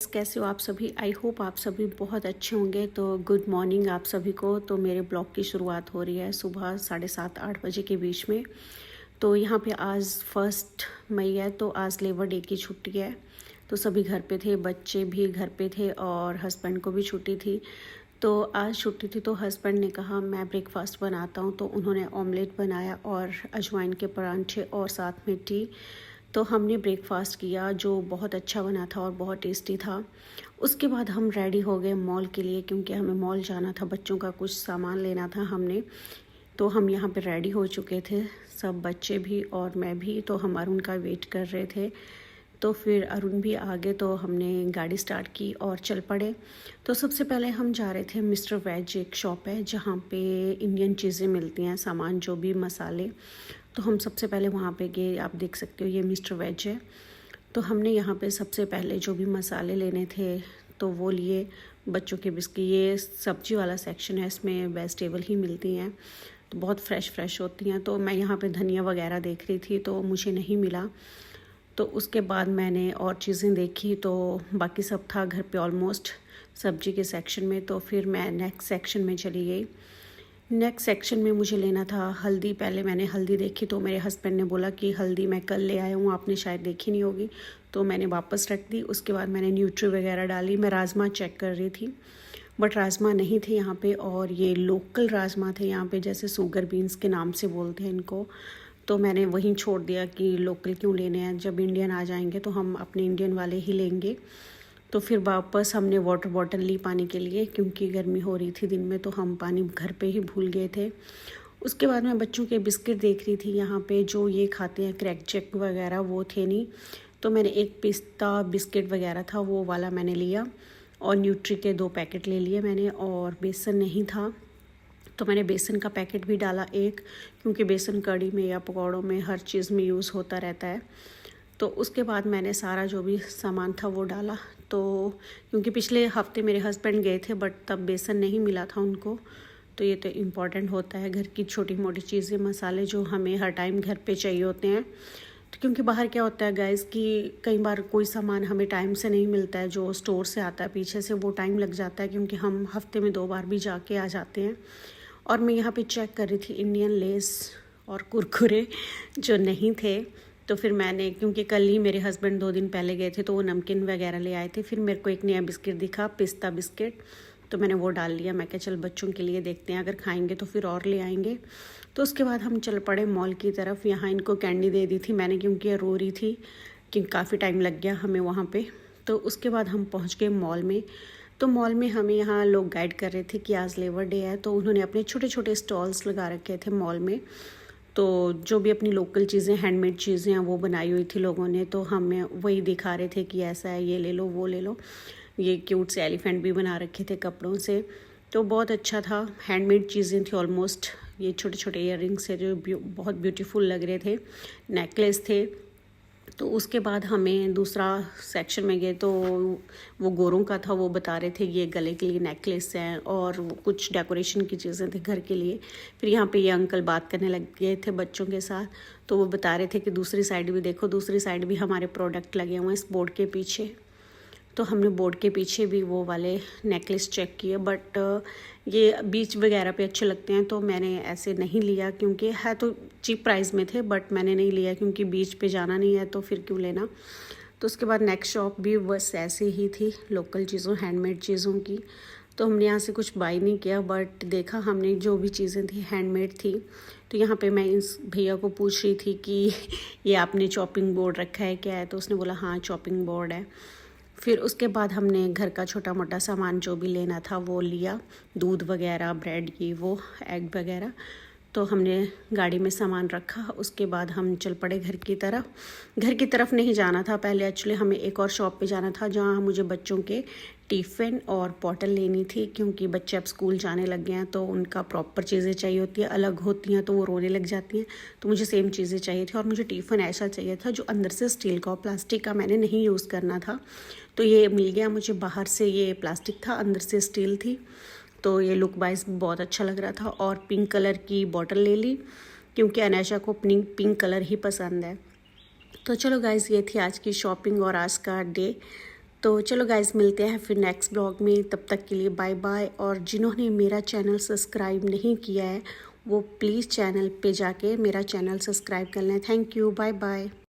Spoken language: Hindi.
कैसे हो आप सभी। आई होप आप सभी बहुत अच्छे होंगे। तो गुड मॉर्निंग आप सभी को। तो मेरे ब्लॉग की शुरुआत हो रही है सुबह 7:30-8 बजे के बीच में। तो यहाँ पे आज 1 मई है, तो आज लेबर डे की छुट्टी है। तो सभी घर पे थे, बच्चे भी घर पे थे और हस्बैंड को भी छुट्टी थी। तो आज छुट्टी थी तो हस्बैंड ने कहा मैं ब्रेकफास्ट बनाता हूँ, तो उन्होंने ऑमलेट बनाया और अजवाइन के परांठे और साथ में टी। तो हमने ब्रेकफास्ट किया जो बहुत अच्छा बना था और बहुत टेस्टी था। उसके बाद हम रेडी हो गए मॉल के लिए, क्योंकि हमें मॉल जाना था, बच्चों का कुछ सामान लेना था हमने। तो हम यहाँ पे रेडी हो चुके थे, सब बच्चे भी और मैं भी। तो हम अरुण का वेट कर रहे थे। तो फिर अरुण भी आ गए, तो हमने गाड़ी स्टार्ट की और चल पड़े। तो सबसे पहले हम जा रहे थे मिस्टर वेज, एक शॉप है जहाँ पे इंडियन चीज़ें मिलती हैं, सामान जो भी मसाले। तो हम सबसे पहले वहाँ पे गए। आप देख सकते हो ये मिस्टर वेज है। तो हमने यहाँ पे सबसे पहले जो भी मसाले लेने थे तो वो लिए। बच्चों के बिस्किट, ये सब्जी वाला सेक्शन है, इसमें वेजिटेबल ही मिलती हैं, तो बहुत फ्रेश होती हैं। तो मैं यहाँ पे धनिया वगैरह देख रही थी तो मुझे नहीं मिला। तो उसके बाद मैंने और चीज़ें देखी, तो बाकी सब था घर पे ऑलमोस्ट सब्जी के सेक्शन में। तो फिर मैं नेक्स्ट सेक्शन में चली गई। नेक्स्ट सेक्शन में मुझे लेना था हल्दी। पहले मैंने हल्दी देखी तो मेरे हस्बैंड ने बोला कि हल्दी मैं कल ले आया हूँ, आपने शायद देखी नहीं होगी। तो मैंने वापस रख दी। उसके बाद मैंने न्यूट्री वगैरह डाली। मैं राजमा चेक कर रही थी बट राजमा नहीं थे यहाँ पे, और ये लोकल राजमा थे यहाँ पे, जैसे सुगर बीन्स के नाम से बोलते हैं इनको। तो मैंने वहीं छोड़ दिया कि लोकल क्यों लेने हैं, जब इंडियन आ जाएंगे तो हम अपने इंडियन वाले ही लेंगे। तो फिर वापस हमने वाटर बॉटल ली पानी के लिए, क्योंकि गर्मी हो रही थी दिन में, तो हम पानी घर पे ही भूल गए थे। उसके बाद मैं बच्चों के बिस्किट देख रही थी यहाँ पे, जो ये खाते हैं क्रैक जैक वगैरह, वो थे नहीं। तो मैंने एक पिस्ता बिस्किट वगैरह था वो वाला मैंने लिया, और न्यूट्री के 2 पैकेट ले लिए मैंने। और बेसन नहीं था तो मैंने बेसन का पैकेट भी डाला एक, क्योंकि बेसन कढ़ी में या पकौड़ों में हर चीज़ में यूज़ होता रहता है। तो उसके बाद मैंने सारा जो भी सामान था वो डाला। तो क्योंकि पिछले हफ्ते मेरे हस्बैंड गए थे बट तब बेसन नहीं मिला था उनको। तो ये तो इम्पॉर्टेंट होता है, घर की छोटी मोटी चीज़ें, मसाले जो हमें हर टाइम घर पे चाहिए होते हैं। तो क्योंकि बाहर क्या होता है गाइस कि कई बार कोई सामान हमें टाइम से नहीं मिलता है, जो स्टोर से आता है पीछे से, वो टाइम लग जाता है, क्योंकि हम हफ्ते में 2 बार भी जाके आ जाते हैं। और मैं यहाँ पे चेक कर रही थी इंडियन लेस और कुरकुरे जो नहीं थे। तो फिर मैंने, क्योंकि कल ही मेरे हस्बैंड 2 दिन पहले गए थे तो वो नमकीन वगैरह ले आए थे, फिर मेरे को एक नया बिस्किट दिखा, पिस्ता बिस्किट, तो मैंने वो डाल लिया। मैं क्या चल बच्चों के लिए देखते हैं, अगर खाएंगे तो फिर और ले आएंगे। तो उसके बाद हम चल पड़े मॉल की तरफ। यहाँ इनको कैंडी दे दी थी मैंने, क्योंकि रो रही थी कि काफ़ी टाइम लग गया हमें वहाँ पे। तो उसके बाद हम पहुँच गए मॉल में। तो मॉल में हमें यहाँ लोग गाइड कर रहे थे कि आज लेबर डे है, तो उन्होंने अपने छोटे छोटे स्टॉल्स लगा रखे थे मॉल में। तो जो भी अपनी लोकल चीज़ें, हैंडमेड चीज़ें हैं वो बनाई हुई थी लोगों ने। तो हमें वही दिखा रहे थे कि ऐसा है, ये ले लो वो ले लो। ये क्यूट से एलिफेंट भी बना रखे थे कपड़ों से, तो बहुत अच्छा था। हैंडमेड चीज़ें थी ऑलमोस्ट। ये छोटे छोटे ईयररिंग्स थे जो बहुत ब्यूटीफुल लग रहे थे, नेकलेस थे। तो उसके बाद हमें दूसरा सेक्शन में गए तो वो गोरों का था, वो बता रहे थे ये गले के लिए नेकलेस हैं और वो कुछ डेकोरेशन की चीज़ें थी घर के लिए। फिर यहाँ पे ये अंकल बात करने लग गए थे बच्चों के साथ, तो वो बता रहे थे कि दूसरी साइड भी देखो, दूसरी साइड भी हमारे प्रोडक्ट लगे हुए हैं इस बोर्ड के पीछे। तो हमने बोर्ड के पीछे भी वो वाले नेकलेस चेक किए, बट ये बीच वगैरह पे अच्छे लगते हैं, तो मैंने ऐसे नहीं लिया, क्योंकि है तो चीप प्राइस में थे, बट मैंने नहीं लिया क्योंकि बीच पे जाना नहीं है तो फिर क्यों लेना। तो उसके बाद नेक्स्ट शॉप भी बस ऐसे ही थी, लोकल चीज़ों, हैंडमेड चीज़ों की। तो हमने यहाँ से कुछ बाई नहीं किया, बट देखा हमने जो भी चीज़ें थी हैंडमेड थी। तो यहाँ पे मैं इस भैया को पूछ रही थी कि ये आपने चॉपिंग बोर्ड रखा है क्या है, तो उसने बोला हाँ चॉपिंग बोर्ड है। फिर उसके बाद हमने घर का छोटा मोटा सामान जो भी लेना था वो लिया, दूध वगैरह, ब्रेड, ये वो, एग वगैरह। तो हमने गाड़ी में सामान रखा। उसके बाद हम चल पड़े घर की तरफ। घर की तरफ नहीं जाना था पहले, एक्चुअली हमें एक और शॉप पे जाना था जहाँ मुझे बच्चों के टिफ़िन और बॉटल लेनी थी, क्योंकि बच्चे अब स्कूल जाने लग गए हैं तो उनका प्रॉपर चीज़ें चाहिए होती है, अलग होती हैं तो वो रोने लग जाती हैं। तो मुझे सेम चीज़ें चाहिए थी, और मुझे टिफ़िन ऐसा चाहिए था जो अंदर से स्टील का, प्लास्टिक का मैंने नहीं यूज़ करना था। तो ये मिल गया मुझे, बाहर से ये प्लास्टिक था, अंदर से स्टील थी। तो ये लुक वाइज बहुत अच्छा लग रहा था। और पिंक कलर की बॉटल ले ली, क्योंकि अनैशा को पिंक कलर ही पसंद है। तो चलो गाइज़, ये थी आज की शॉपिंग और आज का डे। तो चलो गाइस, मिलते हैं फिर नेक्स्ट ब्लॉग में। तब तक के लिए बाय बाय। और जिन्होंने मेरा चैनल सब्सक्राइब नहीं किया है वो प्लीज़ चैनल पे जाके मेरा चैनल सब्सक्राइब कर लें। Thank you, bye bye.